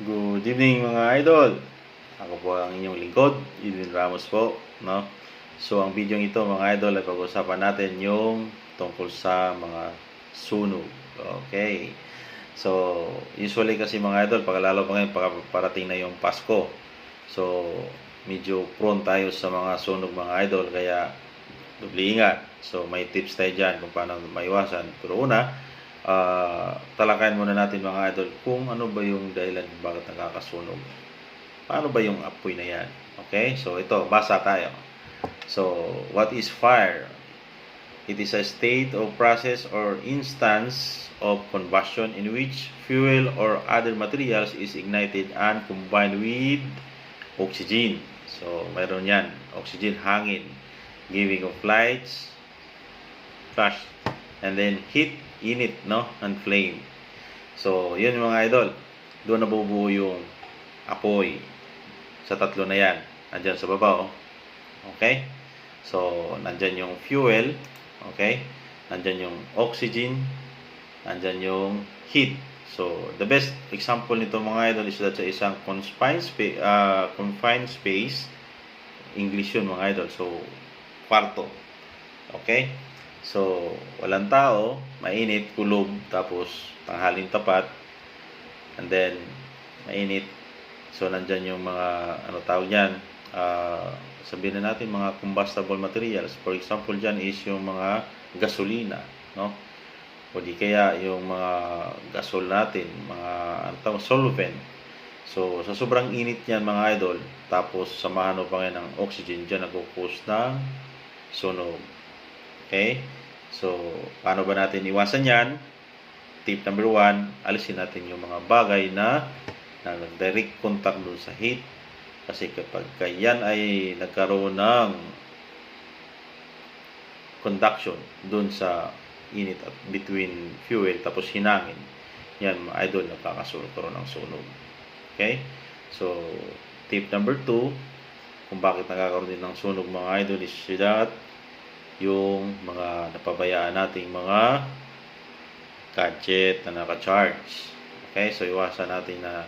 Good evening mga idol. Ako po ang inyong lingkod, Edwin Ramos po, no? So ang video ito mga idol ay pag-usapan natin yung tungkol sa mga sunog. Okay. So usually kasi mga idol, pagkalalo pa ngayon parating na yung Pasko. So medyo prone tayo sa mga sunog mga idol, kaya doble ingat. So may tips tayo dyan kung paano maiwasan. Pero una, talakayan muna natin mga idol kung ano ba yung dahilan kung bakit nakakasunog. Paano ba yung apoy na yan? Okay, so ito, basa tayo. So, what is fire? It is a state of process or instance of combustion in which fuel or other materials is ignited and combined with oxygen. So, mayroon yan. Oxygen, hangin. Giving of lights, flash, and then heat, init, no? And flame. So, yun yung mga idol. Doon nabubuo yung apoy. Sa tatlo na yan. Nandyan sa baba, oh. Okay? So, nandyan yung fuel. Okay? Nandyan yung oxygen. Nandyan yung heat. So, the best example nito mga idol is that sa isang confined space. English yun mga idol. So, kwarto. Okay? So, walang tao, mainit, kulob, tapos tanghaling tapat, and then mainit. So, nandyan yung mga, ano tawag yan, sabihin na natin, mga combustible materials. For example, dyan is yung mga gasolina, no? O di kaya yung mga gasol natin, mga, ano tawag, solvent. So, sa sobrang init yan mga idol, tapos samahan mo pa ngayon ng oxygen, dyan nagpo-cause ng sunog. Okay? So, paano ba natin iwasan yan? Tip number 1, alisin natin yung mga bagay na nag-direct contact dun sa heat. Kasi kapag yan ay nagkaroon ng conduction dun sa init at between fuel tapos hinangin, yan mga idol, nagkakaroon ng sunog. Okay? So, tip number 2, kung bakit nagkakaroon din ng sunog mga idol is that yung mga napabayaan nating mga gadget na naka-charge. Okay, so iwasan natin na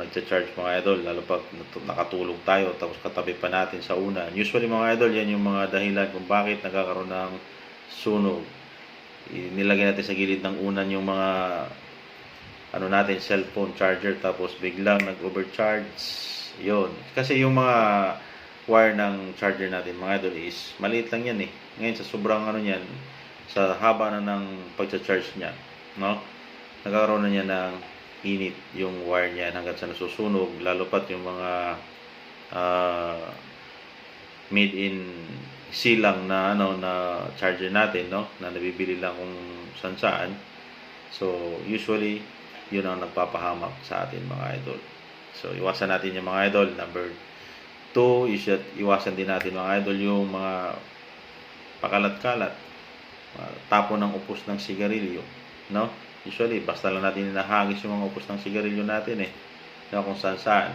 nagcha-charge mga idol, lalo pag nakatulog tayo tapos katabi pa natin sa unan. Usually mga idol, yan yung mga dahilan kung bakit nagkakaroon ng sunog. Nilagay natin sa gilid ng unan yung mga ano natin, cellphone charger, tapos biglang nag-overcharge. Yun. Kasi yung mga wire ng charger natin mga idol is maliit lang yan eh. Ngayon sa sobrang ano niyan, sa haba na ng pagcha-charge niya, no? Nagkakaroon na niya ng init yung wire niya hanggang sa nasusunog, lalo pat yung mga made in silang na ano na charger natin, no? Na nabibili lang kung saan. So usually yun ang nagpapahamak sa atin mga idol. So iwasan natin yung mga idol. Number 2 is that iwasan din natin mga idol yung mga pakalat-kalat, tapon ng upos ng sigarilyo, no? Usually basta lang natin hinahagis yung mga upos ng sigarilyo natin eh, no? Kung saan,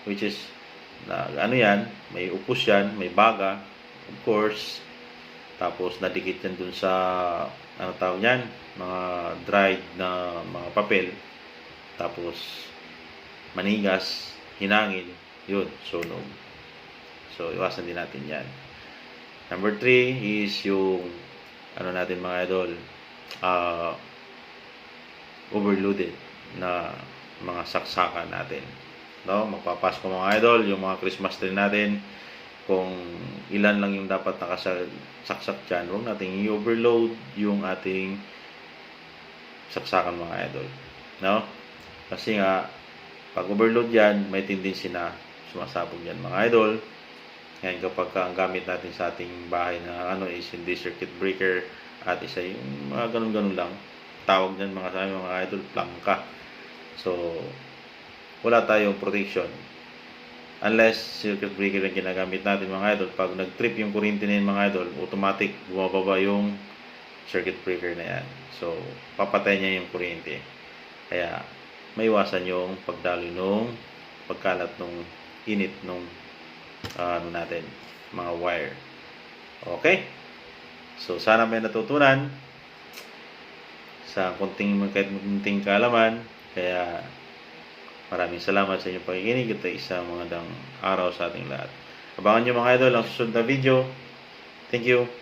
which is ano yan, may upos yan, may baga, of course, tapos nadikit yan dun sa ano tawag yan, mga dried na mga papel, tapos manigas, hinangin, yun, sunog. So, iwasan din natin yan. Number 3 is yung ano natin mga idol, overloaded na mga saksakan natin. No? Magpapasko mga idol, yung mga Christmas tree natin, kung ilan lang yung dapat nakasaksak dyan, huwag natin i-overload yung ating saksakan mga idol. No? Kasi nga, pag overload yan, may tendency na sumasabog yan mga idol. Ngayon kapag ang gamit natin sa ating bahay na ano is hindi circuit breaker at isa yung mga ganun-ganun lang, tawag dyan mga idol, plangka. So, wala tayong protection. Unless circuit breaker ang ginagamit natin mga idol, pag nag-trip yung kuryente na yun mga idol, automatic bumababa yung circuit breaker na yan. So, papatay niya yung kuryente. Kaya, maiwasan yung pagdaloy nung pagkalat nung init nung ano natin, mga wire. Okay? So, sana may natutunan sa kahit kunting kaalaman. Kaya, Maraming salamat sa inyong pakikinig at isang magandang araw sa ating lahat. Abangan nyo mga idol ang susunod na video. Thank you.